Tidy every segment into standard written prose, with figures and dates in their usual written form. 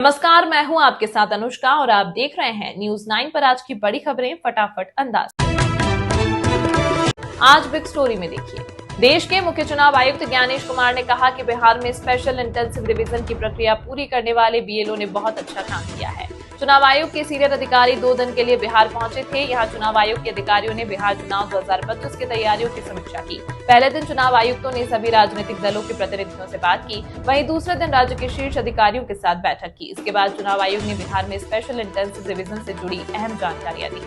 नमस्कार, मैं हूं आपके साथ अनुष्का और आप देख रहे हैं न्यूज 9 पर आज की बड़ी खबरें फटाफट अंदाज। आज बिग स्टोरी में देखिए, देश के मुख्य चुनाव आयुक्त ज्ञानेश कुमार ने कहा कि बिहार में स्पेशल इंटेंसिव रिवीजन की प्रक्रिया पूरी करने वाले बीएलओ ने बहुत अच्छा काम किया है। चुनाव आयोग के सीनियर अधिकारी 2 दिन के लिए बिहार पहुंचे थे। यहां चुनाव आयोग के अधिकारियों ने बिहार चुनाव 2025 की तैयारियों की समीक्षा की। पहले दिन चुनाव आयुक्तों ने सभी राजनीतिक दलों के प्रतिनिधियों से बात की, वहीं दूसरे दिन राज्य के शीर्ष अधिकारियों के साथ बैठक की। इसके बाद चुनाव आयोग ने बिहार में स्पेशल इंटेंसिव रिवीजन से जुड़ी अहम जानकारियां दी।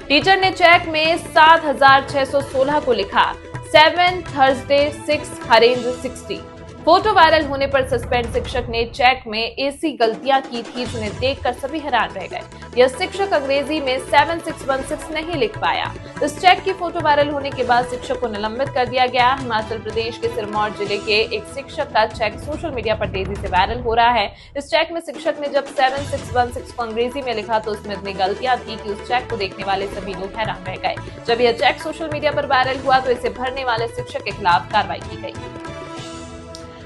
टीचर ने चेक में 7616 को लिखा 7 थर्सडे 6 हरेंद्र 60। फोटो वायरल होने पर सस्पेंड शिक्षक ने चेक में ऐसी गलतियां की थी जिन्हें देखकर सभी हैरान रह गए। यह शिक्षक अंग्रेजी में 7616 नहीं लिख पाया। इस चेक की फोटो वायरल होने के बाद शिक्षक को निलंबित कर दिया गया। हिमाचल प्रदेश के सिरमौर जिले के एक शिक्षक का चेक सोशल मीडिया पर तेजी से वायरल हो रहा है। इस चेक में शिक्षक ने जब 7616 को अंग्रेजी में लिखा तो उसमें इतनी गलतियां थी कि उस चेक को देखने वाले सभी लोग हैरान रह गए। जब यह चेक सोशल मीडिया पर वायरल हुआ तो इसे भरने वाले शिक्षक के खिलाफ कार्रवाई की गई।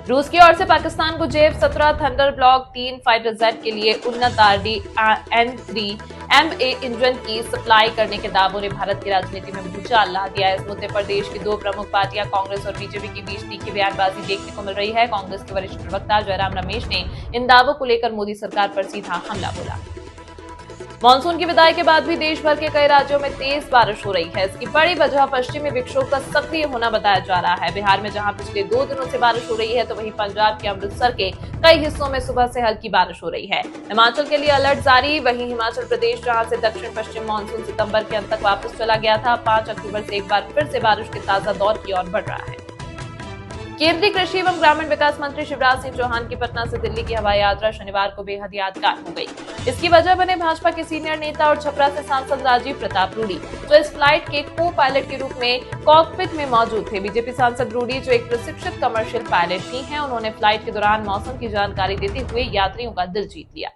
रूस की ओर से पाकिस्तान को JF-17 thunder block 3 fighter jet के लिए उन्नत RD-N3MA इंजन की सप्लाई करने के दावों ने भारत की राजनीति में भूचाल ला दिया है। इस मुद्दे पर देश की 2 प्रमुख पार्टियां कांग्रेस और बीजेपी के बीच तीखी बयानबाजी देखने को मिल रही है। कांग्रेस के वरिष्ठ प्रवक्ता जयराम रमेश ने इन दावों को लेकर मोदी सरकार पर सीधा हमला बोला। मानसून की विदाई के बाद भी देश भर के कई राज्यों में तेज बारिश हो रही है। इसकी बड़ी वजह पश्चिमी विक्षोभ का सक्रिय होना बताया जा रहा है। बिहार में जहां पिछले 2 दिनों से बारिश हो रही है तो वहीं पंजाब के अमृतसर के कई हिस्सों में सुबह से हल्की बारिश हो रही है। हिमाचल के लिए अलर्ट जारी। वहीं हिमाचल प्रदेश जहां से दक्षिण पश्चिम मानसून सितंबर के अंत तक वापस चला गया था, 5 अक्टूबर से एक बार फिर से बारिश के ताजा दौर की ओर बढ़ रहा है। केंद्रीय कृषि एवं ग्रामीण विकास मंत्री शिवराज सिंह चौहान की पटना से दिल्ली की हवाई यात्रा शनिवार को बेहद यादगार हो गई। इसकी वजह बने भाजपा के सीनियर नेता और छपरा से सांसद राजीव प्रताप रूडी, जो इस फ्लाइट के को पायलट के रूप में कॉकपिट में मौजूद थे। बीजेपी सांसद रूडी, जो एक प्रशिक्षित कमर्शियल पायलट भी हैं, उन्होंने फ्लाइट के दौरान मौसम की जानकारी देते हुए यात्रियों का दिल जीत लिया।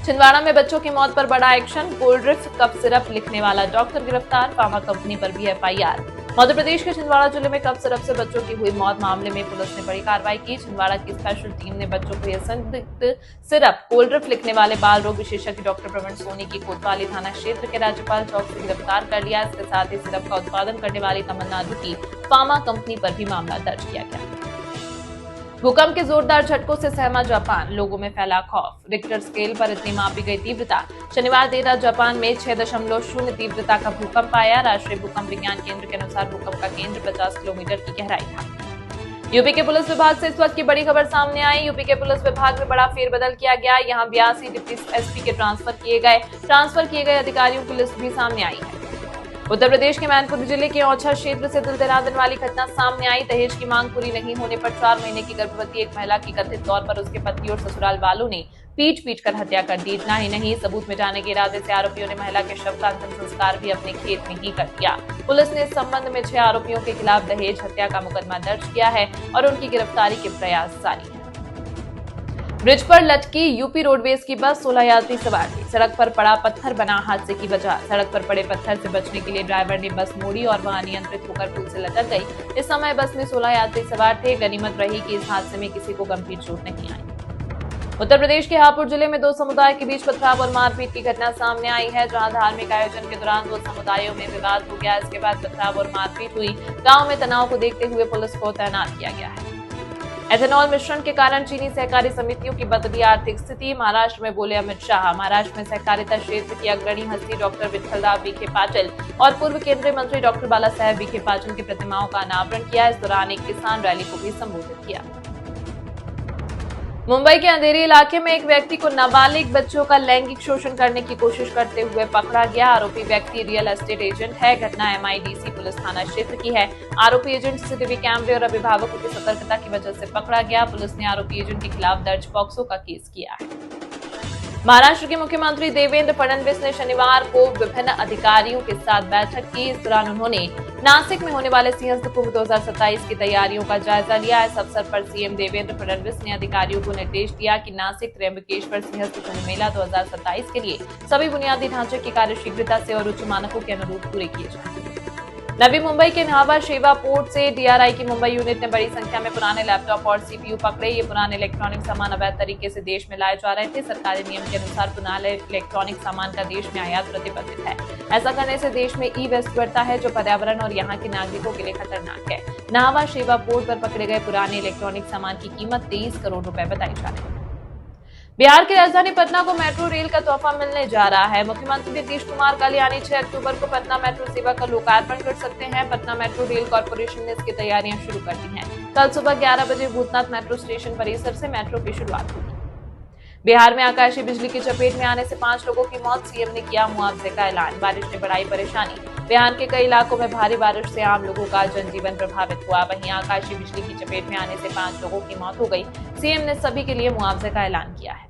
छिंदवाड़ा में बच्चों की मौत पर बड़ा एक्शन। कोल्ड्रिफ्ट कफ सिरप लिखने वाला डॉक्टर गिरफ्तार, फार्मा कंपनी पर भी FIR। मध्य प्रदेश के छिंदवाड़ा जिले में कफ सिरप से बच्चों की हुई मौत मामले में पुलिस ने बड़ी कार्रवाई की। छिंदवाड़ा की स्पेशल टीम ने बच्चों को यह संदिग्ध सिरप कोल्ड्रिफ्ट लिखने वाले बाल रोग विशेषज्ञ डॉक्टर प्रवीण सोनी की कोतवाली थाना क्षेत्र के राज्यपाल चौक से गिरफ्तार कर लिया। इसके साथ ही सिरप का उत्पादन करने वाली तमिलनाडु की फार्मा कंपनी पर भी मामला दर्ज किया गया। भूकंप के जोरदार झटकों से सहमा जापान, लोगों में फैला खौफ। रिक्टर स्केल पर इतनी मापी गई तीव्रता। शनिवार देर रात जापान में 6.0 तीव्रता का भूकंप आया। राष्ट्रीय भूकंप विज्ञान केंद्र के अनुसार भूकंप का केंद्र 50 किलोमीटर की गहराई था। यूपी के पुलिस विभाग से इस वक्त की बड़ी खबर सामने आई। यूपी के पुलिस विभाग में बड़ा फेरबदल किया गया। यहाँ 82 डिप्टी SP के ट्रांसफर किए गए अधिकारियों की लिस्ट भी सामने आई है। उत्तर प्रदेश के मैनपुर जिले के औछा क्षेत्र से दिल दहला देने वाली घटना सामने आई। दहेज की मांग पूरी नहीं होने पर 4 महीने की गर्भवती एक महिला की कथित तौर पर उसके पति और ससुराल वालों ने पीट कर हत्या कर दी। इतना ही नहीं, सबूत मिटाने के इरादे से आरोपियों ने महिला के शव का अंतिम संस्कार भी अपने खेत में ही कर दिया। पुलिस ने इस संबंध में 6 आरोपियों के खिलाफ दहेज हत्या का मुकदमा दर्ज किया है और उनकी गिरफ्तारी के प्रयास जारी है। ब्रिज पर लटकी यूपी रोडवेज की बस, 16 यात्री सवार थे। सड़क पर पड़ा पत्थर बना हादसे की वजह। सड़क पर पड़े पत्थर से बचने के लिए ड्राइवर ने बस मोड़ी और वह अनियंत्रित होकर पुल से लटक गई। इस समय बस में 16 यात्री सवार थे। गनीमत रही कि इस हादसे में किसी को गंभीर चोट नहीं आई। उत्तर प्रदेश के हापुड़ जिले में 2 समुदाय के बीच पथराव और मारपीट की घटना सामने आई है, जहां धार्मिक आयोजन के दौरान 2 समुदायों में विवाद हो गया। इसके बाद पथराव और मारपीट हुई। गाँव में तनाव को देखते हुए पुलिस को तैनात किया गया है। एथेनॉल मिश्रण के कारण चीनी सहकारी समितियों की बदली आर्थिक स्थिति, महाराष्ट्र में बोले अमित शाह। महाराष्ट्र में सहकारिता क्षेत्र की अग्रणी हस्ती डॉक्टर विठ्ठलराव विखे पाटिल और पूर्व केंद्रीय मंत्री डॉक्टर बाला साहेब विखे पाटिल की प्रतिमाओं का अनावरण किया। इस दौरान एक किसान रैली को भी संबोधित किया। मुंबई के अंधेरी इलाके में एक व्यक्ति को नाबालिग बच्चों का लैंगिक शोषण करने की कोशिश करते हुए पकड़ा गया। आरोपी व्यक्ति रियल एस्टेट एजेंट है। घटना MIDC पुलिस थाना क्षेत्र की है। आरोपी एजेंट CCTV कैमरे और अभिभावकों की सतर्कता की वजह से पकड़ा गया। पुलिस ने आरोपी एजेंट के खिलाफ दर्ज पॉक्सो का केस किया है। महाराष्ट्र के मुख्यमंत्री देवेंद्र फडणवीस ने शनिवार को विभिन्न अधिकारियों के साथ बैठक की। इस दौरान उन्होंने नासिक में होने वाले सिंहस्थ कुंभ 2027 की तैयारियों का जायजा लिया। इस अवसर पर CM देवेंद्र फडणवीस ने अधिकारियों को निर्देश दिया कि नासिक त्र्यंबकेश्वर सिंहस्थ कुंभ मेला 2027 के लिए सभी बुनियादी ढांचे के कार्य शीघ्रता से और उच्च मानकों के अनुरूप पूरे किए जाएं। नवी मुंबई के न्हावा शेवा पोर्ट से डीआरआई की मुंबई यूनिट ने बड़ी संख्या में पुराने लैपटॉप और सीपीयू पकड़े। ये पुराने इलेक्ट्रॉनिक सामान अवैध तरीके से देश में लाए जा रहे थे। सरकारी नियम के अनुसार पुराने इलेक्ट्रॉनिक सामान का देश में आयात प्रतिबंधित है। ऐसा करने से देश में ई वेस्ट बढ़ता है, जो पर्यावरण और यहाँ के नागरिकों के लिए खतरनाक है। न्हावा शेवा पोर्ट पर पकड़े गए पुराने इलेक्ट्रॉनिक सामान की कीमत 23 करोड़ रुपए बताई जा रही है। बिहार की राजधानी पटना को मेट्रो रेल का तोहफा मिलने जा रहा है। मुख्यमंत्री नीतीश कुमार कल यानी 6 अक्टूबर को पटना मेट्रो सेवा का लोकार्पण कर सकते हैं। पटना मेट्रो रेल कॉर्पोरेशन ने इसकी तैयारियां शुरू कर दी हैं। कल सुबह 11 बजे भूतनाथ मेट्रो स्टेशन परिसर से मेट्रो की शुरुआत होगी। बिहार में आकाशीय बिजली की चपेट में आने से 5 लोगों की मौत, सीएम ने किया मुआवजे का ऐलान। बारिश ने बढ़ाई परेशानी। बिहार के कई इलाकों में भारी बारिश से आम लोगों का जनजीवन प्रभावित हुआ। वहीं आकाशीय बिजली की चपेट में आने से 5 लोगों की मौत हो गई। सीएम ने सभी के लिए मुआवजे का ऐलान किया है।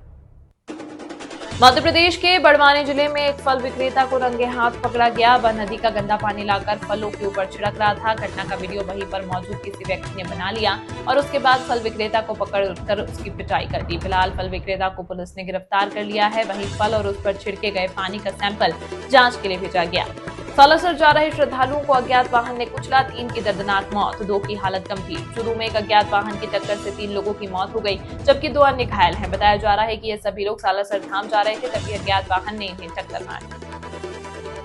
मध्य प्रदेश के बड़वानी जिले में एक फल विक्रेता को रंगे हाथ पकड़ा गया। वह नदी का गंदा पानी लाकर फलों के ऊपर छिड़क रहा था। घटना का वीडियो वहीं पर मौजूद किसी व्यक्ति ने बना लिया और उसके बाद फल विक्रेता को पकड़कर उसकी पिटाई कर दी। फिलहाल फल विक्रेता को पुलिस ने गिरफ्तार कर लिया है। वहीं फल और उस पर छिड़के गए पानी का सैंपल जांच के लिए भेजा गया। सालासर जा रहे श्रद्धालुओं को अज्ञात वाहन ने कुचला, 3 की दर्दनाक मौत, 2 की हालत गंभीर। चूरू में एक अज्ञात वाहन की टक्कर से 3 लोगों की मौत हो गई, जबकि 2 अन्य घायल हैं। बताया जा रहा है कि ये सभी लोग सालासर धाम जा रहे थे, तभी अज्ञात वाहन ने इन्हें टक्कर मारी।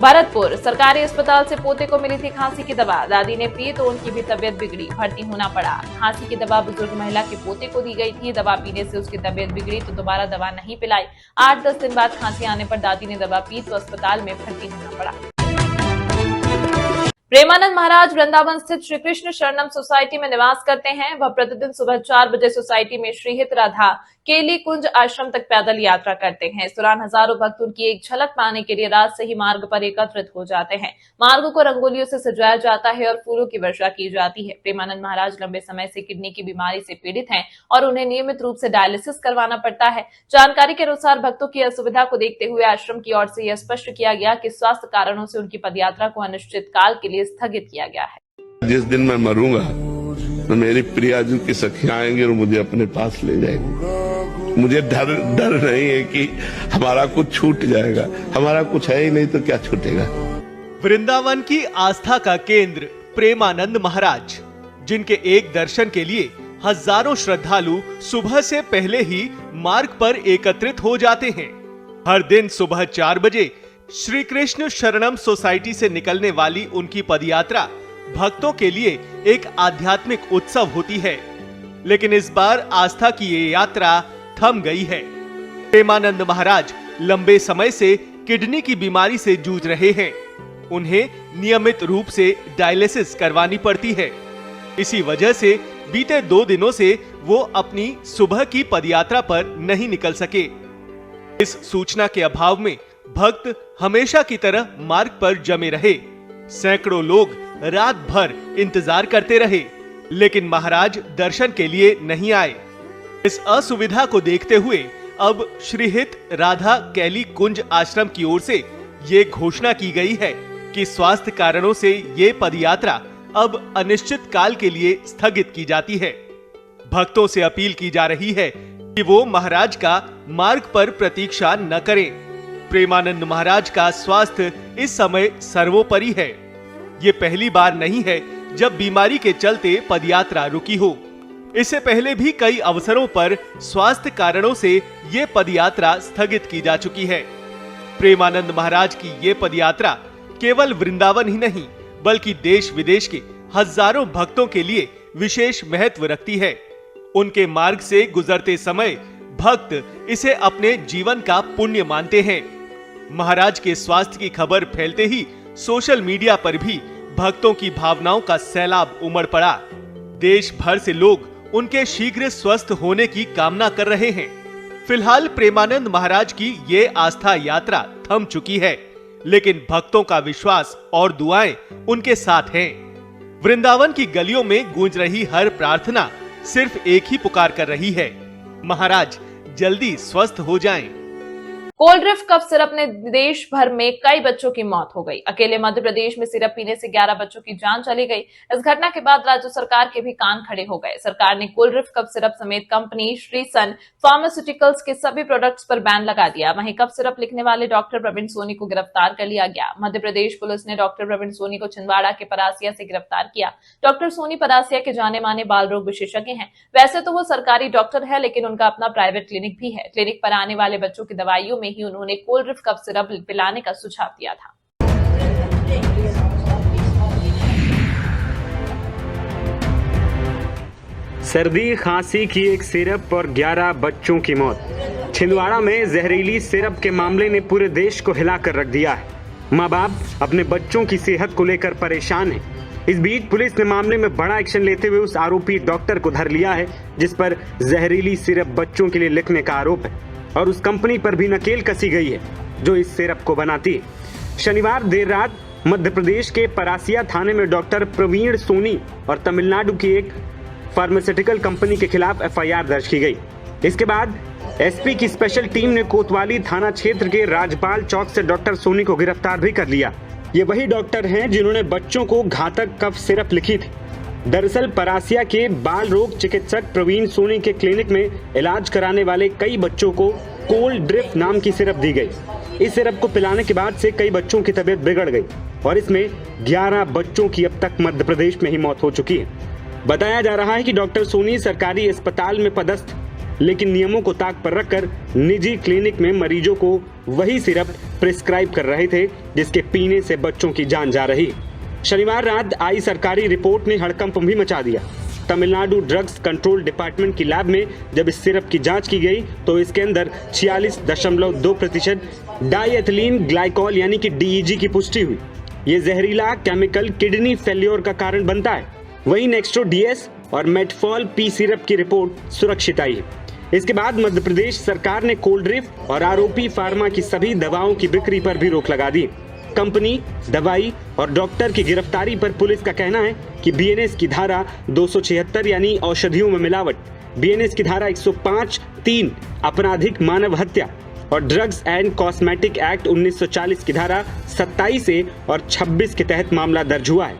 भरतपुर सरकारी अस्पताल से पोते को मिली थी खांसी की दवा। दादी ने पी तो उनकी भी तबियत बिगड़ी, भर्ती होना पड़ा। खांसी की दवा बुजुर्ग महिला के पोते को दी गई थी। दवा पीने से उसकी तबियत बिगड़ी तो दोबारा दवा नहीं पिलाई। 8-10 दिन बाद खांसी आने पर दादी ने दवा पी तो अस्पताल में भर्ती होना पड़ा। प्रेमानंद महाराज वृंदावन स्थित श्री कृष्ण शरणम सोसाइटी में निवास करते हैं। वह प्रतिदिन सुबह 4 बजे सोसाइटी में श्रीहित राधा केली कुंज आश्रम तक पैदल यात्रा करते हैं। इस दौरान हजारों भक्त उनकी एक झलक पाने के लिए रात से ही मार्ग पर एकत्रित हो जाते हैं। मार्ग को रंगोलियों से सजाया जाता है और फूलों की वर्षा की जाती है। प्रेमानंद महाराज लंबे समय से किडनी की बीमारी से पीड़ित हैं और उन्हें नियमित रूप से डायलिसिस करवाना पड़ता है। जानकारी के अनुसार भक्तों की असुविधा को देखते हुए आश्रम की ओर से यह स्पष्ट किया गया कि स्वास्थ्य कारणों से उनकी पदयात्रा को अनिश्चित काल के लिए स्थगित किया गया है। जिस दिन मैं मरूंगा तो मेरी प्रियजन की सखियां आएंगी और मुझे अपने पास ले जाएंगी। मुझे डर नहीं है कि हमारा कुछ छूट जाएगा। हमारा कुछ है ही नहीं तो क्या छूटेगा। वृंदावन की आस्था का केंद्र प्रेमानंद महाराज, जिनके एक दर्शन के लिए हजारों श्रद्धालु सुबह से पहले ही मार्ग पर एकत्रित हो जाते हैं। हर दिन सुबह 4 बजे श्री कृष्ण शरणम सोसाइटी से निकलने वाली उनकी पदयात्रा भक्तों के लिए एक आध्यात्मिक उत्सव होती है। लेकिन इस बार आस्था की ये यात्रा थम गई है। प्रेमानंद महाराज लंबे समय से किडनी की बीमारी से जूझ रहे हैं। उन्हें नियमित रूप से डायलिसिस करवानी पड़ती है। इसी वजह से बीते 2 दिनों से वो अपनी सुबह की पदयात्रा पर नहीं निकल सके। इस सूचना के अभाव में भक्त हमेशा की तरह मार्ग पर जमे रहे। सैकड़ों लोग रात भर इंतजार करते रहे, लेकिन महाराज दर्शन के लिए नहीं आए। इस असुविधा को देखते हुए अब श्रीहित राधा कैली कुंज आश्रम की ओर से ये घोषणा की गई है कि स्वास्थ्य कारणों से ये पदयात्रा अब अनिश्चित काल के लिए स्थगित की जाती है। भक्तों से अपील की जा रही है कि वो महाराज का मार्ग पर प्रतीक्षा न करें। प्रेमानंद महाराज का स्वास्थ्य इस समय सर्वोपरि है। ये पहली बार नहीं है जब बीमारी के चलते पदयात्रा रुकी हो। इससे पहले भी कई अवसरों पर स्वास्थ्य कारणों से ये पदयात्रा स्थगित की जा चुकी है। प्रेमानंद महाराज की ये पदयात्रा केवल वृंदावन ही नहीं बल्कि देश विदेश के हजारों भक्तों के लिए विशेष महत्व रखती है। उनके मार्ग से गुजरते समय भक्त इसे अपने जीवन का पुण्य मानते हैं। महाराज के स्वास्थ्य की खबर फैलते ही सोशल मीडिया पर भी भक्तों की भावनाओं का सैलाब उमड़ पड़ा। देश भर से लोग उनके शीघ्र स्वस्थ होने की कामना कर रहे हैं। फिलहाल प्रेमानंद महाराज की ये आस्था यात्रा थम चुकी है, लेकिन भक्तों का विश्वास और दुआएं उनके साथ हैं। वृंदावन की गलियों में गूंज रही हर प्रार्थना सिर्फ एक ही पुकार कर रही है, महाराज जल्दी स्वस्थ हो जाएं। कोल्ड ड्रिफ्ट कफ सिरप ने देश भर में कई बच्चों की मौत हो गई। अकेले मध्य प्रदेश में सिरप पीने से 11 बच्चों की जान चली गई। इस घटना के बाद राज्य सरकार के भी कान खड़े हो गए। सरकार ने कोल्ड ड्रिफ्ट कफ सिरप समेत कंपनी श्री सन फार्मास्यूटिकल्स के सभी प्रोडक्ट्स पर बैन लगा दिया। वहीं कफ सिरप लिखने वाले डॉक्टर प्रवीण सोनी को गिरफ्तार कर लिया गया। मध्य प्रदेश पुलिस ने डॉक्टर प्रवीण सोनी को छिंदवाड़ा के परासिया से गिरफ्तार किया। डॉक्टर सोनी परासिया के जाने माने बाल रोग विशेषज्ञ हैं। वैसे तो वो सरकारी डॉक्टर है, लेकिन उनका अपना प्राइवेट क्लिनिक भी है। क्लिनिक पर आने वाले बच्चों की दवाइयों में ही उन्होंने कोल्ड ड्रिफ्ट कफ सिरप पिलाने का सुझाव दिया था। सर्दी खांसी की एक सिरप और 11 बच्चों की मौत। छिंदवाड़ा में जहरीली सिरप के मामले ने पूरे देश को हिलाकर रख दिया है। माँ बाप अपने बच्चों की सेहत को लेकर परेशान हैं। इस बीच पुलिस ने मामले में बड़ा एक्शन लेते हुए उस आरोपी डॉक्टर को धर लिया है जिस पर जहरीली सिरप बच्चों के लिए लिखने का आरोप है, और उस कंपनी पर भी नकेल कसी गई है जो इस सिरप को बनाती है। शनिवार देर रात मध्य प्रदेश के परासिया थाने में डॉक्टर प्रवीण सोनी और तमिलनाडु की एक फार्मास्यूटिकल कंपनी के खिलाफ एफआईआर दर्ज की गई। इसके बाद एसपी की स्पेशल टीम ने कोतवाली थाना क्षेत्र के राजपाल चौक से डॉक्टर सोनी को गिरफ्तार भी कर लिया। ये वही डॉक्टर हैं जिन्होंने बच्चों को घातक कफ सिरप लिखी थी। दरअसल परासिया के बाल रोग चिकित्सक प्रवीण सोनी के क्लिनिक में इलाज कराने वाले कई बच्चों को कोल्ड ड्रिफ्ट नाम की सिरप दी गई। इस सिरप को पिलाने के बाद से कई बच्चों की तबीयत बिगड़ गई और इसमें 11 बच्चों की अब तक मध्य प्रदेश में ही मौत हो चुकी है। बताया जा रहा है कि डॉक्टर सोनी सरकारी अस्पताल में पदस्थ, लेकिन नियमों को ताक पर रखकर निजी क्लिनिक में मरीजों को वही सिरप प्रिस्क्राइब कर रहे थे जिसके पीने से बच्चों की जान जा रही। शनिवार रात आई सरकारी रिपोर्ट ने हड़कंप भी मचा दिया। तमिलनाडु ड्रग्स कंट्रोल डिपार्टमेंट की लैब में जब इस सिरप की जांच की गई तो इसके अंदर 46.2% डाईएथिलीन ग्लाइकॉल यानी कि डीईजी की पुष्टि हुई। ये जहरीला केमिकल किडनी फेल्योर का कारण बनता है। वहीं नेक्स्टोडीएस और मेटफॉल पी सिरप की रिपोर्ट सुरक्षित आई है। इसके बाद मध्य प्रदेश सरकार ने कोल्ड ड्रिफ्ट और आरोपी फार्मा की सभी दवाओं की बिक्री पर भी रोक लगा दी। कंपनी, दवाई और डॉक्टर की गिरफ्तारी पर पुलिस का कहना है कि बीएनएस की धारा 276 यानी औषधियों में मिलावट, बीएनएस की धारा 105(3) आपराधिक मानव हत्या और ड्रग्स एंड कॉस्मेटिक एक्ट 1940 की धारा 27 और 26 के तहत मामला दर्ज हुआ है,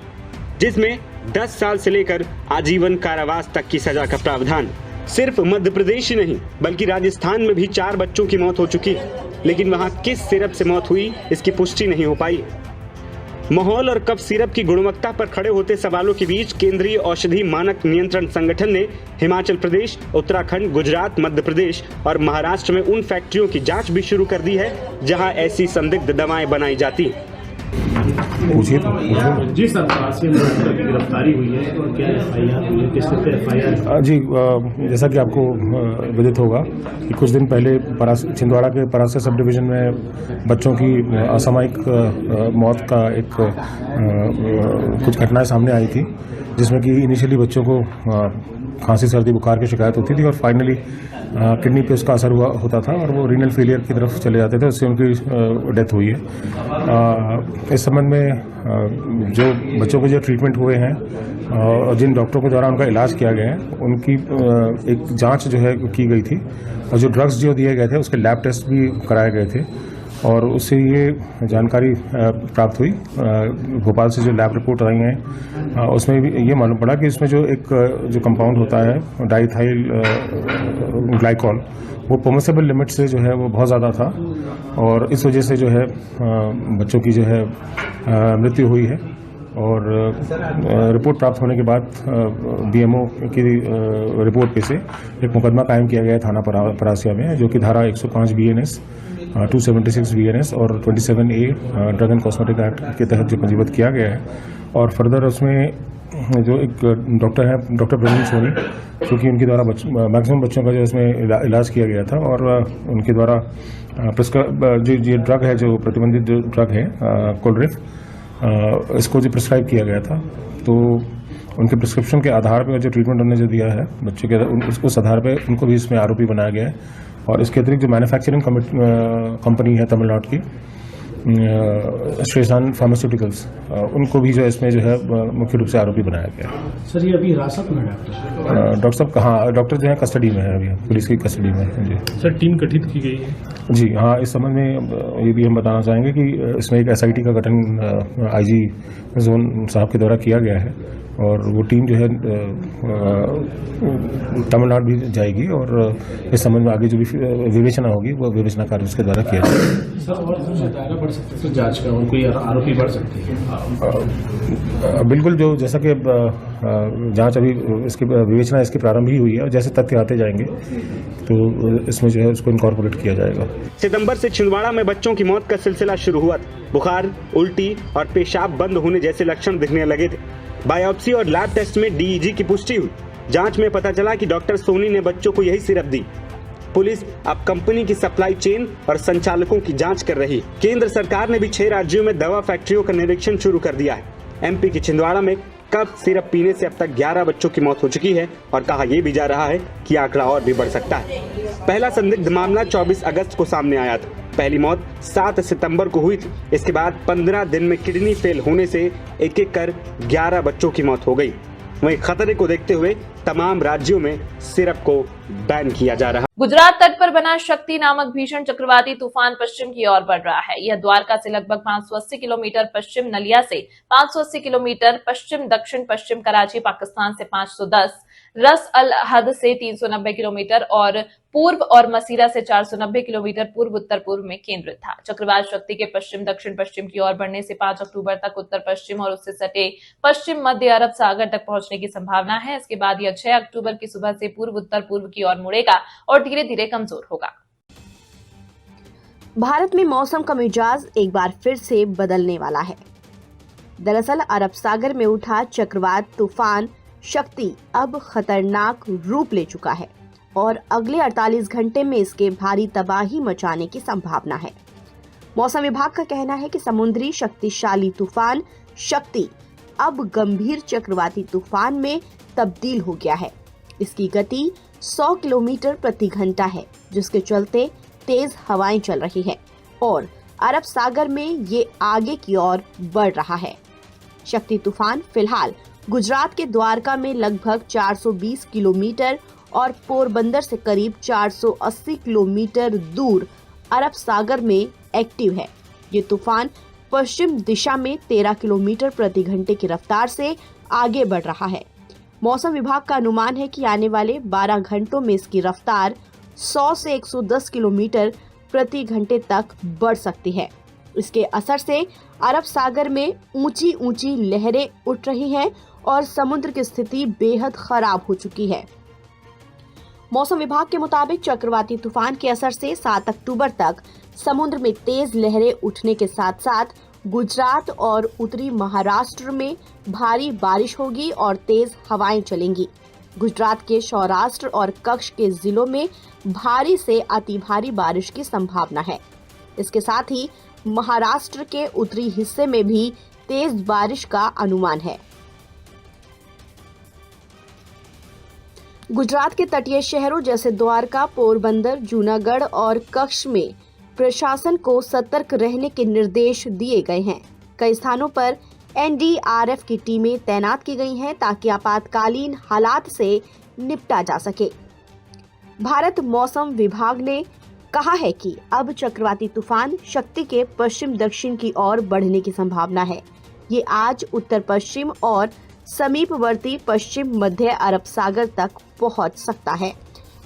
जिसमें 10 साल से लेकर आजीवन कारावास तक की सजा का प्रावधान। सिर्फ मध्य प्रदेश ही नहीं बल्कि राजस्थान में भी 4 बच्चों की मौत हो चुकी है, लेकिन वहां किस सिरप से मौत हुई इसकी पुष्टि नहीं हो पाई। माहौल और कफ सिरप की गुणवत्ता पर खड़े होते सवालों के बीच केंद्रीय औषधि मानक नियंत्रण संगठन ने हिमाचल प्रदेश, उत्तराखंड, गुजरात, मध्य प्रदेश और महाराष्ट्र में उन फैक्ट्रियों की जांच भी शुरू कर दी है जहां ऐसी संदिग्ध दवाएं बनाई जाती हैं। जिस से गिरफ्तारी हुई है और क्या एफआईआर हुई है, किस पे एफआईआर? जी, जैसा कि आपको विदित होगा कि कुछ दिन पहले छिंदवाड़ा के परासिया सब डिवीजन में बच्चों की असामयिक मौत का एक कुछ घटनाएं सामने आई थी, जिसमें कि इनिशियली बच्चों को खांसी, सर्दी, बुखार की शिकायत होती थी और फाइनली किडनी पे उसका असर होता था और वो रीनल फेलियर की तरफ चले जाते थे, उससे उनकी डेथ हुई है। इस संबंध में जो बच्चों के जो ट्रीटमेंट हुए हैं और जिन डॉक्टरों के द्वारा उनका इलाज किया गया है, उनकी एक जांच जो है की गई थी और जो ड्रग्स जो दिए गए थे उसके लैब टेस्ट भी कराए गए थे और उससे ये जानकारी प्राप्त हुई। भोपाल से जो लैब रिपोर्ट आई हैं उसमें भी ये मालूम पड़ा कि इसमें जो कंपाउंड होता है डाईथाइल ग्लाइकॉल, वो परमिसेबल लिमिट से जो है वो बहुत ज़्यादा था और इस वजह से जो है बच्चों की जो है मृत्यु हुई है। और रिपोर्ट प्राप्त होने के बाद बीएमओ की रिपोर्ट पे से एक मुकदमा कायम किया गया थाना परासिया में, जो कि धारा 105 बीएनएस, 276 बीएनएस और 27A drug and cosmetic act के तहत जो पंजीबद्ध किया गया है। और फर्दर उसमें जो एक डॉक्टर है, डॉक्टर प्रवीण सोनी, क्योंकि उनके द्वारा मैक्सिमम बच्चों का जो इसमें इलाज किया गया था और उनके द्वारा जो ये ड्रग है, जो प्रतिबंधित जो ड्रग है कोल्ड ड्रिफ्ट, इसको जो प्रिस्क्राइब किया गया था, तो उनके प्रिस्क्रिप्शन के आधार पर जो ट्रीटमेंट उन्होंने जो दिया है बच्चे के, उस आधार पर उनको भी इसमें आरोपी बनाया गया है। और इसके अतिरिक्त जो मैन्युफैक्चरिंग कंपनी है तमिलनाडु की, श्रेष्ठान फार्मास्यूटिकल्स, उनको भी जो है इसमें जो है मुख्य रूप से आरोपी बनाया गया है। सर, ये अभी हिरासत में है डॉक्टर साहब कहाँ? डॉक्टर जो है कस्टडी में है, अभी पुलिस की कस्टडी में है जी। सर, टीम गठित की गई है? जी हाँ, इस संबंध में ये भी हम बताना चाहेंगे कि इसमें एक SIT का गठन IG जोन साहब के द्वारा किया गया है और वो टीम जो है तमिलनाडु भी जाएगी और इस संबंध में आगे जो भी विवेचना होगी वो विवेचना कार्य उसके द्वारा किया जाएगा। सर, और दायरा बढ़ सकता है सर जांच का, और कोई आरोपी बढ़ सकते हैं? बिल्कुल, जो जैसा कि जांच अभी इसकी विवेचना इसकी प्रारंभ ही हुई है और जैसे तथ्य आते जाएंगे तो इसमें जो है उसको इनकॉर्पोरेट किया जाएगा। सितंबर से छिंदवाड़ा में बच्चों की मौत का सिलसिला शुरू हुआ। बुखार, उल्टी और पेशाब बंद होने जैसे लक्षण दिखने लगे थे। बायोप्सी और लैब टेस्ट में DEG की पुष्टि हुई। जांच में पता चला कि डॉक्टर सोनी ने बच्चों को यही सिरप दी। पुलिस अब कंपनी की सप्लाई चेन और संचालकों की जांच कर रही है। केंद्र सरकार ने भी 6 राज्यों में दवा फैक्ट्रियों का निरीक्षण शुरू कर दिया है। MP के छिंदवाड़ा में कफ सिरप पीने से अब तक 11 बच्चों की मौत हो चुकी है और कहा यह भी जा रहा है कि आंकड़ा और भी बढ़ सकता है। पहला संदिग्ध मामला 24 अगस्त को सामने आया था। पहली मौत 7 सितंबर को हुई थी। इसके बाद 15 दिन में किडनी फेल होने से एक-एक कर 11 बच्चों की मौत हो गई। वहीं खतरे को देखते हुए तमाम राज्यों में सिरप को बैन किया जा रहा है। गुजरात तट पर बना शक्ति नामक भीषण चक्रवाती तूफान पश्चिम की ओर बढ़ रहा है। यह द्वारका से लगभग 580 किलोमीटर पश्चिम, नलिया से 580 किलोमीटर पश्चिम दक्षिण पश्चिम, कराची पाकिस्तान से 510, रस अल हद से 390 किलोमीटर और पूर्व और मसीरा से 490 किलोमीटर पूर्व उत्तर पूर्व में केंद्रित था। चक्रवात शक्ति के पश्चिम दक्षिण पश्चिम की ओर बढ़ने से 5 अक्टूबर तक उत्तर पश्चिम और उससे सटे पश्चिम मध्य अरब सागर तक पहुंचने की संभावना है। इसके बाद यह 6 अक्टूबर की सुबह से पूर्व उत्तर पूर्व की ओर मुड़ेगा और धीरे धीरे कमजोर होगा। भारत में मौसम का मिजाज एक बार फिर से बदलने वाला है। दरअसल अरब सागर में उठा चक्रवात तूफान शक्ति अब खतरनाक रूप ले चुका है और अगले 48 घंटे में इसके भारी तबाही मचाने की संभावना है। मौसम विभाग का कहना है कि समुद्री शक्तिशाली तूफान शक्ति अब गंभीर चक्रवाती तूफान में तब्दील हो गया है। इसकी गति 100 किलोमीटर प्रति घंटा है, जिसके चलते तेज हवाएं चल रही है और अरब सागर में ये आगे की ओर बढ़ रहा है। शक्ति तूफान फिलहाल गुजरात के द्वारका में लगभग 420 किलोमीटर और पोरबंदर से करीब 480 किलोमीटर दूर अरब सागर में एक्टिव है। ये तूफान पश्चिम दिशा में 13 किलोमीटर प्रति घंटे की रफ्तार से आगे बढ़ रहा है। मौसम विभाग का अनुमान है कि आने वाले 12 घंटों में इसकी रफ्तार 100 से 110 किलोमीटर प्रति घंटे तक बढ़ सकती है। इसके असर से अरब सागर में ऊंची ऊंची लहरें उठ रही हैं और समुद्र की स्थिति बेहद खराब हो चुकी है। मौसम विभाग के मुताबिक चक्रवाती तूफान के असर से 7 अक्टूबर तक समुद्र में तेज लहरें उठने के साथ साथ गुजरात और उत्तरी महाराष्ट्र में भारी बारिश होगी और तेज हवाएं चलेंगी। गुजरात के सौराष्ट्र और कच्छ के जिलों में भारी से अति भारी बारिश की संभावना है। इसके साथ ही महाराष्ट्र के उत्तरी हिस्से में भी तेज बारिश का अनुमान है। गुजरात के तटीय शहरों जैसे द्वारका, पोरबंदर, जूनागढ़ और कच्छ में प्रशासन को सतर्क रहने के निर्देश दिए गए हैं। कई स्थानों पर NDRF की टीमें तैनात की गई हैं ताकि आपातकालीन हालात से निपटा जा सके। भारत मौसम विभाग ने कहा है कि अब चक्रवाती तूफान शक्ति के पश्चिम दक्षिण की ओर बढ़ने की संभावना है। ये आज उत्तर पश्चिम और समीपवर्ती पश्चिम मध्य अरब सागर तक पहुंच सकता है।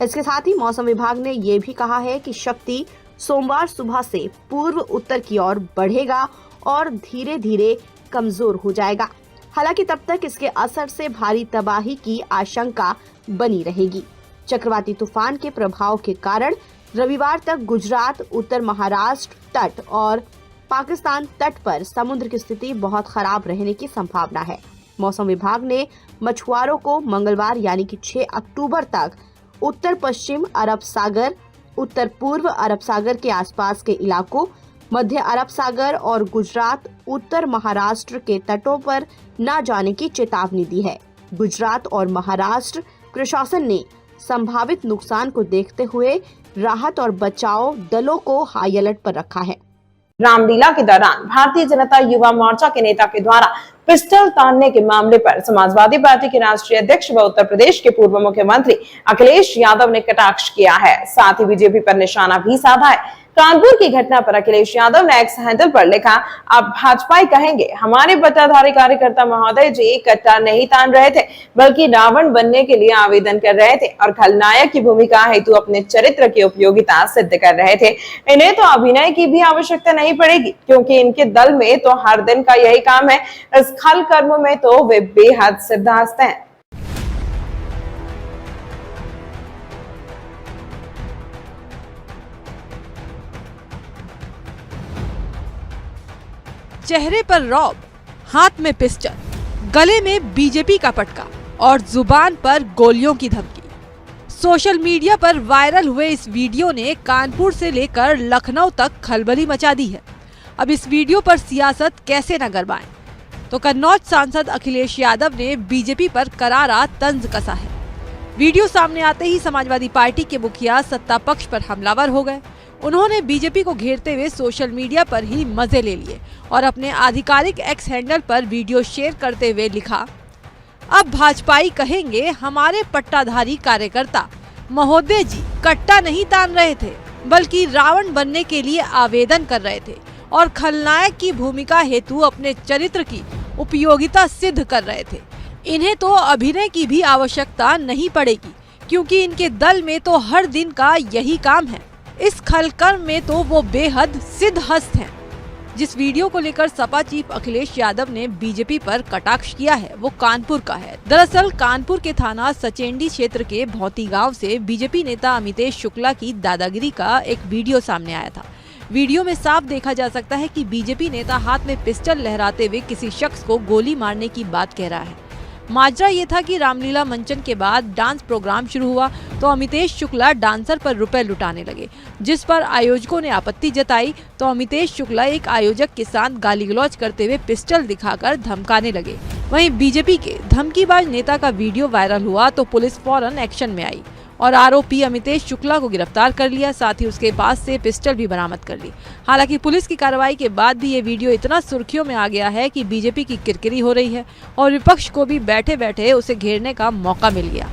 इसके साथ ही मौसम विभाग ने ये भी कहा है कि शक्ति सोमवार सुबह से पूर्व उत्तर की ओर बढ़ेगा और धीरे धीरे कमजोर हो जाएगा। हालांकि तब तक इसके असर से भारी तबाही की आशंका बनी रहेगी। चक्रवाती तूफान के प्रभाव के कारण रविवार तक गुजरात, उत्तर महाराष्ट्र तट और पाकिस्तान तट पर समुद्र की स्थिति बहुत खराब रहने की संभावना है। मौसम विभाग ने मछुआरों को मंगलवार यानी कि 6 अक्टूबर तक उत्तर पश्चिम अरब सागर, उत्तर पूर्व अरब सागर के आसपास के इलाकों, मध्य अरब सागर और गुजरात, उत्तर महाराष्ट्र के तटों पर न जाने की चेतावनी दी है। गुजरात और महाराष्ट्र प्रशासन ने संभावित नुकसान को देखते हुए राहत और बचाव दलों को हाई अलर्ट पर रखा है। रामलीला के दौरान भारतीय जनता युवा मोर्चा के नेता के द्वारा पिस्टल तानने के मामले पर समाजवादी पार्टी के राष्ट्रीय अध्यक्ष व उत्तर प्रदेश के पूर्व मुख्यमंत्री अखिलेश यादव ने कटाक्ष किया है। साथ ही बीजेपी पर निशाना भी साधा है। कानपुर की घटना पर अखिलेश यादव ने एक्स हैंडल पर लिखा, आप भाजपाई कहेंगे, हमारे पट्टाधारी कार्यकर्ता महोदय जी कट्टा नहीं तान रहे थे, बल्कि रावण बनने के लिए आवेदन कर रहे थे और खलनायक की भूमिका हेतु अपने चरित्र की उपयोगिता सिद्ध कर रहे थे। इन्हें तो अभिनय की भी आवश्यकता नहीं पड़ेगी, क्योंकि इनके दल में तो हर दिन का यही काम है। इस खल कर्म में तो वे बेहद सिद्धास्त हैं। चेहरे पर रौब, हाथ में पिस्टल, गले में बीजेपी का पटका और जुबान पर गोलियों की धमकी। सोशल मीडिया पर वायरल हुए इस वीडियो ने कानपुर से लेकर लखनऊ तक खलबली मचा दी है। अब इस वीडियो पर सियासत कैसे न गरमाएं, तो कन्नौज सांसद अखिलेश यादव ने बीजेपी पर करारा तंज कसा है। वीडियो सामने आते ही समाजवादी पार्टी के मुखिया सत्ता पक्ष पर हमलावर हो गए। उन्होंने बीजेपी को घेरते हुए सोशल मीडिया पर ही मजे ले लिए और अपने आधिकारिक एक्स हैंडल पर वीडियो शेयर करते हुए लिखा, अब भाजपाई कहेंगे, हमारे पट्टाधारी कार्यकर्ता महोदय जी कट्टा नहीं तान रहे थे, बल्कि रावण बनने के लिए आवेदन कर रहे थे और खलनायक की भूमिका हेतु अपने चरित्र की उपयोगिता सिद्ध कर रहे थे। इन्हें तो अभिनय की भी आवश्यकता नहीं पड़ेगी, क्योंकि इनके दल में तो हर दिन का यही काम है। इस खलकर्म में तो वो बेहद सिद्धहस्त हैं। जिस वीडियो को लेकर सपा चीफ अखिलेश यादव ने बीजेपी पर कटाक्ष किया है वो कानपुर का है। दरअसल कानपुर के थाना सचेंडी क्षेत्र के भौती गांव से बीजेपी नेता अमितेश शुक्ला की दादागिरी का एक वीडियो सामने आया था। वीडियो में साफ देखा जा सकता है कि बीजेपी नेता हाथ में पिस्टल लहराते हुए किसी शख्स को गोली मारने की बात कह रहा है। माजरा ये था कि रामलीला मंचन के बाद डांस प्रोग्राम शुरू हुआ तो अमितेश शुक्ला डांसर पर रुपए लुटाने लगे, जिस पर आयोजकों ने आपत्ति जताई तो अमितेश शुक्ला एक आयोजक के साथ गाली गलौज करते हुए पिस्टल दिखाकर धमकाने लगे। वहीं बीजेपी के धमकीबाज नेता का वीडियो वायरल हुआ तो पुलिस फौरन एक्शन में आई और आरोपी अमितेश शुक्ला को गिरफ्तार कर लिया। साथ ही उसके पास से पिस्टल भी बरामद कर ली। हालांकि पुलिस की कार्रवाई के बाद भी ये वीडियो इतना सुर्खियों में आ गया है कि बीजेपी की किरकिरी हो रही है और विपक्ष को भी बैठे बैठे उसे घेरने का मौका मिल गया।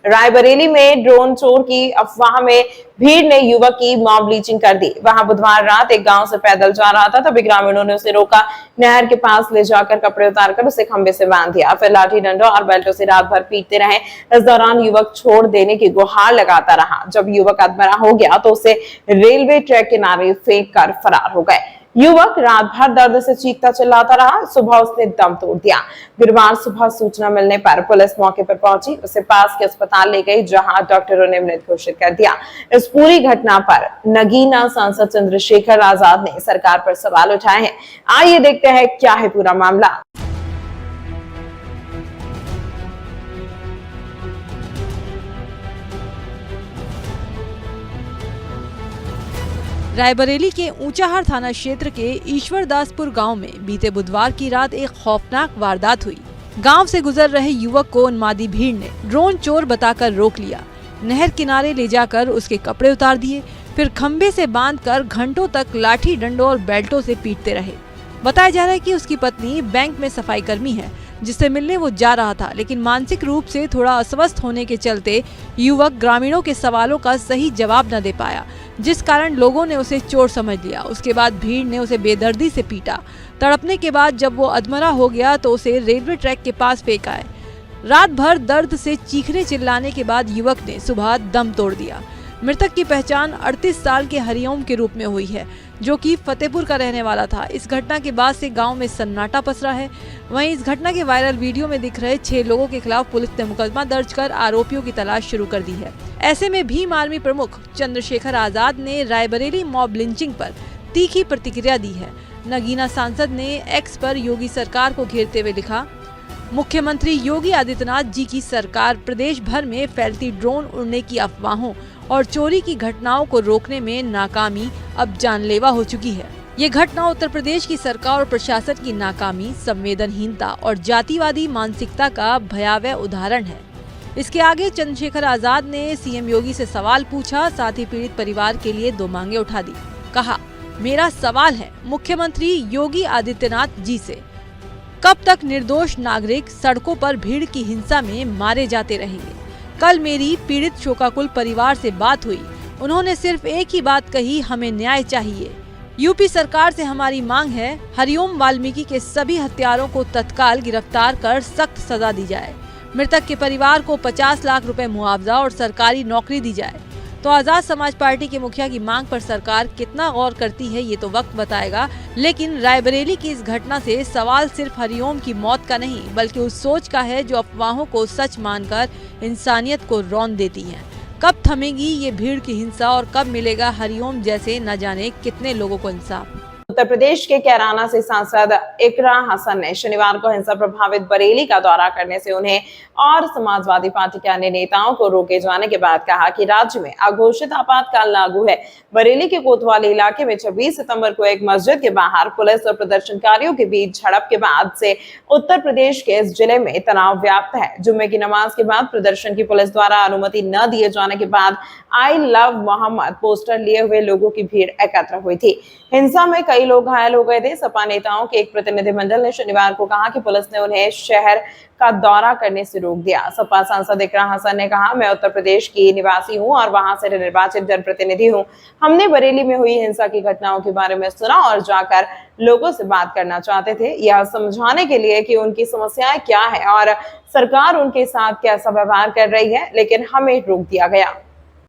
रायबरेली में ड्रोन चोर की अफवाह में भीड़ ने युवक की मॉब लीचिंग कर दी। वहां बुधवार रात एक गांव से पैदल जा रहा था, तभी ग्रामीणों ने उसे रोका, नहर के पास ले जाकर कपड़े उतारकर उसे खंबे से बांध दिया, फिर लाठी डंडों और बेल्टों से रात भर पीटते रहे। इस दौरान युवक छोड़ देने की गुहार लगाता रहा। जब युवक अधमरा हो गया तो उसे रेलवे ट्रैक किनारे फेंक कर फरार हो गए। युवक रात भर दर्द से चीखता चिल्लाता रहा। सुबह उसने दम तोड़ दिया। गुरुवार सुबह सूचना मिलने पर पुलिस मौके पर पहुंची, उसे पास के अस्पताल ले गई, जहां डॉक्टरों ने मृत घोषित कर दिया। इस पूरी घटना पर नगीना सांसद चंद्रशेखर आजाद ने सरकार पर सवाल उठाए हैं। आइए देखते हैं क्या है पूरा मामला। रायबरेली के ऊंचाहार थाना क्षेत्र के ईश्वरदासपुर गांव में बीते बुधवार की रात एक खौफनाक वारदात हुई। गांव से गुजर रहे युवक को उन्मादी भीड़ ने ड्रोन चोर बताकर रोक लिया, नहर किनारे ले जाकर उसके कपड़े उतार दिए, फिर खंबे से बांधकर घंटों तक लाठी डंडों और बेल्टों से पीटते रहे। बताया जा रहा है कि उसकी पत्नी बैंक में सफाई कर्मी है, जिससे मिलने वो जा रहा था, लेकिन मानसिक रूप से थोड़ा अस्वस्थ होने के चलते युवक ग्रामीणों के सवालों का सही जवाब न दे पाया, जिस कारण लोगों ने उसे चोर समझ लिया। उसके बाद भीड़ ने उसे बेदर्दी से पीटा। तड़पने के बाद जब वो अधमरा हो गया तो उसे रेलवे ट्रैक के पास फेंका है। रात भर दर्द से चीखने चिल्लाने के बाद युवक ने सुबह दम तोड़ दिया। मृतक की पहचान 38 साल के हरिओम के रूप में हुई है, जो कि फतेहपुर का रहने वाला था। इस घटना के बाद से गांव में सन्नाटा पसरा है। वहीं इस घटना के वायरल वीडियो में दिख रहे 6 लोगों के खिलाफ पुलिस ने मुकदमा दर्ज कर आरोपियों की तलाश शुरू कर दी है। ऐसे में भीम आर्मी प्रमुख चंद्रशेखर आजाद ने रायबरेली मॉब लिंचिंग पर तीखी प्रतिक्रिया दी है। नगीना सांसद ने एक्स पर योगी सरकार को घेरते हुए लिखा, मुख्यमंत्री योगी आदित्यनाथ जी की सरकार प्रदेश भर में फैलती ड्रोन उड़ने की अफवाहों और चोरी की घटनाओं को रोकने में नाकामी अब जानलेवा हो चुकी है। ये घटना उत्तर प्रदेश की सरकार और प्रशासन की नाकामी, संवेदनहीनता और जातिवादी मानसिकता का भयावह उदाहरण है। इसके आगे चंद्रशेखर आजाद ने सीएम योगी से सवाल पूछा, साथ ही पीड़ित परिवार के लिए 2 मांगे उठा दी। कहा, मेरा सवाल है मुख्यमंत्री योगी आदित्यनाथ जी से, कब तक निर्दोष नागरिक सड़कों पर भीड़ की हिंसा में मारे जाते रहेंगे? कल मेरी पीड़ित शोकाकुल परिवार से बात हुई, उन्होंने सिर्फ एक ही बात कही, हमें न्याय चाहिए। यूपी सरकार से हमारी मांग है हरिओम वाल्मीकि के सभी हत्यारों को तत्काल गिरफ्तार कर सख्त सजा दी जाए। मृतक के परिवार को 50 लाख रुपए मुआवजा और सरकारी नौकरी दी जाए। तो आजाद समाज पार्टी के मुखिया की मांग पर सरकार कितना गौर करती है ये तो वक्त बताएगा, लेकिन रायबरेली की इस घटना से सवाल सिर्फ हरिओम की मौत का नहीं बल्कि उस सोच का है जो अफवाहों को सच मानकर इंसानियत को रौंद देती है। कब थमेगी ये भीड़ की हिंसा और कब मिलेगा हरिओम जैसे न जाने कितने लोगों को इंसाफ? उत्तर प्रदेश के कैराना से सांसद इकरा हसन ने शनिवार को हिंसा प्रभावित बरेली का दौरा करने से उन्हें और समाजवादी पार्टी के अन्य नेताओं को रोके जाने के बाद कहा कि राज्य में अघोषित आपातकाल लागू है। बरेली के कोतवाली इलाके में 26 सितंबर को एक मस्जिद के बाहर पुलिस और प्रदर्शनकारियों के बीच झड़प के बाद से उत्तर प्रदेश के इस जिले में तनाव व्याप्त है। जुम्मे की नमाज के बाद प्रदर्शन की पुलिस द्वारा अनुमति न दिए जाने के बाद आई लव मोहम्मद पोस्टर लिए हुए लोगों की भीड़ एकत्र हुई थी। हिंसा में कई लोग घायल हो गए थे। सपा नेताओं के एक प्रतिनिधिमंडल ने शनिवार को कहा कि पुलिस ने उन्हें शहर का दौरा करने से रोक दिया। सपा सांसद इकरा हसन ने कहा, मैं उत्तर प्रदेश की निवासी हूं और वहां से निर्वाचित जनप्रतिनिधि हूं। हमने बरेली में हुई हिंसा की घटनाओं के बारे में सुना और जाकर लोगों से बात करना चाहते थे, यह समझाने के लिए कि उनकी समस्याएं क्या है और सरकार उनके साथ कैसा व्यवहार कर रही है, लेकिन हमें रोक दिया गया।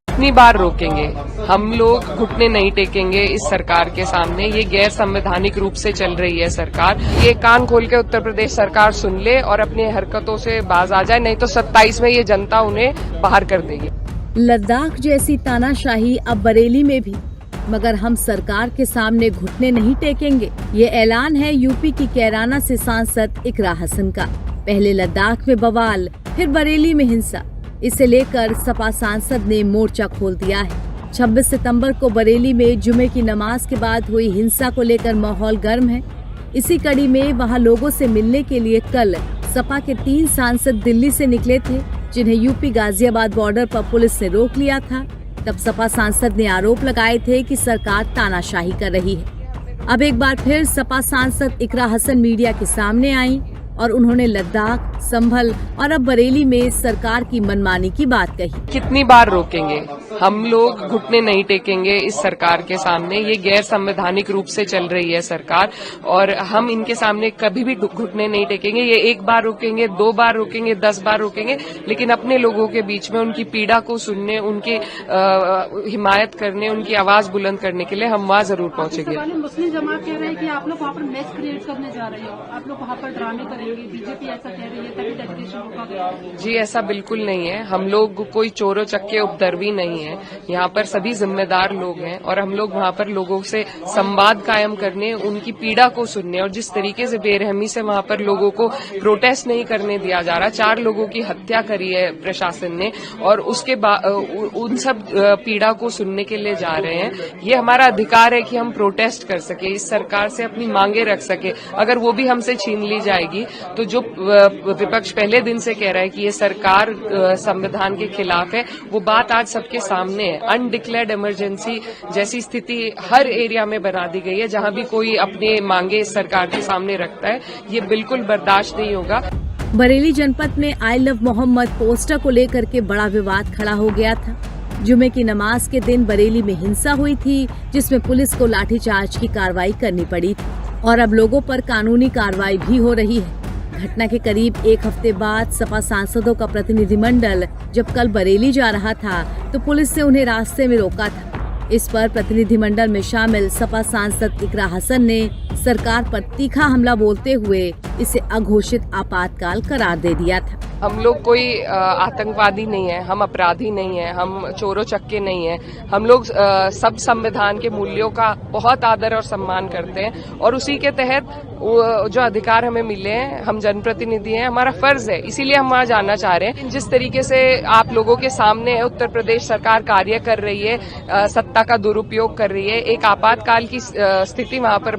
कितनी बार रोकेंगे? हम लोग घुटने नहीं टेकेंगे इस सरकार के सामने। ये गैर संवैधानिक रूप से चल रही है सरकार। ये कान खोल के उत्तर प्रदेश सरकार सुन ले और अपनी हरकतों से बाज आ जाए, नहीं तो 27 में ये जनता उन्हें बाहर कर देगी। लद्दाख जैसी तानाशाही अब बरेली में भी, मगर हम सरकार के सामने घुटने नहीं टेकेंगे। ये ऐलान है यूपी की कैराना से सांसद इकरा हसन का। पहले लद्दाख में बवाल, फिर बरेली में हिंसा। इसे लेकर सपा सांसद ने मोर्चा खोल दिया है। 26 सितंबर को बरेली में जुमे की नमाज के बाद हुई हिंसा को लेकर माहौल गर्म है। इसी कड़ी में वहां लोगों से मिलने के लिए कल सपा के 3 सांसद दिल्ली से निकले थे, जिन्हें यूपी गाजियाबाद बॉर्डर पर पुलिस ने रोक लिया था। तब सपा सांसद ने आरोप लगाए थे कि सरकार तानाशाही कर रही है। अब एक बार फिर सपा सांसद इकरा हसन मीडिया के सामने आई और उन्होंने लद्दाख, संभल और अब बरेली में सरकार की मनमानी की बात कही। कितनी बार रोकेंगे? हम लोग घुटने नहीं टेकेंगे इस सरकार के सामने। ये गैर संवैधानिक रूप से चल रही है सरकार और हम इनके सामने कभी भी घुटने नहीं टेकेंगे। ये 1 बार रोकेंगे, 2 बार रोकेंगे, 10 बार रोकेंगे, लेकिन अपने लोगों के बीच में उनकी पीड़ा को सुनने, उनकी हिमायत करने, उनकी आवाज बुलंद करने के लिए हम वहां जरूर पहुंचेंगे। मुस्लिम जमात कह रहे हैं कि आप लोग वहाँ पर मैच क्रिएट करने जा रहे हो, आप लोग वहाँ पर ड्रामे करेंगे, बीजेपी ऐसा कह रही है, तभी डेलीगेशन रोका गया। जी ऐसा बिल्कुल नहीं है। हम लोग कोई चोरों चक्के उपद्रवी नहीं है। यहाँ पर सभी जिम्मेदार लोग हैं और हम लोग वहाँ पर लोगों से संवाद कायम करने, उनकी पीड़ा को सुनने और जिस तरीके से बेरहमी से वहाँ पर लोगों को प्रोटेस्ट नहीं करने दिया जा रहा। 4 लोगों की हत्या करी है प्रशासन ने और उसके बाद उन सब पीड़ा को सुनने के लिए जा रहे हैं। ये हमारा अधिकार है कि हम प्रोटेस्ट कर सके, इस सरकार से अपनी मांगे रख सके। अगर वो भी हमसे छीन ली जाएगी तो जो विपक्ष पहले दिन से कह रहा है कि ये सरकार संविधान के खिलाफ है, वो बात आज सबके सामने है। अनडिक्लेयर्ड इमरजेंसी जैसी स्थिति हर एरिया में बना दी गई है। जहां भी कोई अपने मांगे इस सरकार के सामने रखता है, ये बिल्कुल बर्दाश्त नहीं होगा। बरेली जनपद में आई लव मोहम्मद पोस्टर को लेकर के बड़ा विवाद खड़ा हो गया था। जुमे की नमाज के दिन बरेली में हिंसा हुई थी, जिसमें पुलिस को लाठीचार्ज की कार्रवाई करनी पड़ी थी और अब लोगों पर कानूनी कार्रवाई भी हो रही है। घटना के करीब 1 हफ्ते बाद सपा सांसदों का प्रतिनिधिमंडल जब कल बरेली जा रहा था तो पुलिस ने उन्हें रास्ते में रोका था। इस पर प्रतिनिधिमंडल में शामिल सपा सांसद इकरा हसन ने सरकार पर तीखा हमला बोलते हुए इसे अघोषित आपातकाल करार दे दिया था। हम लोग कोई आतंकवादी नहीं है, हम अपराधी नहीं है, हम चोरों चक्के नहीं है। हम लोग सब संविधान के मूल्यों का बहुत आदर और सम्मान करते हैं और उसी के तहत जो अधिकार हमें मिले हैं, हम जनप्रतिनिधि हैं, हमारा फर्ज है, इसीलिए हम वहां जाना चाह रहे हैं। जिस तरीके से आप लोगों के सामने है उत्तर प्रदेश सरकार कार्य कर रही है, सत्ता का दुरुपयोग कर रही है, एक आपातकाल की स्थिति वहां पर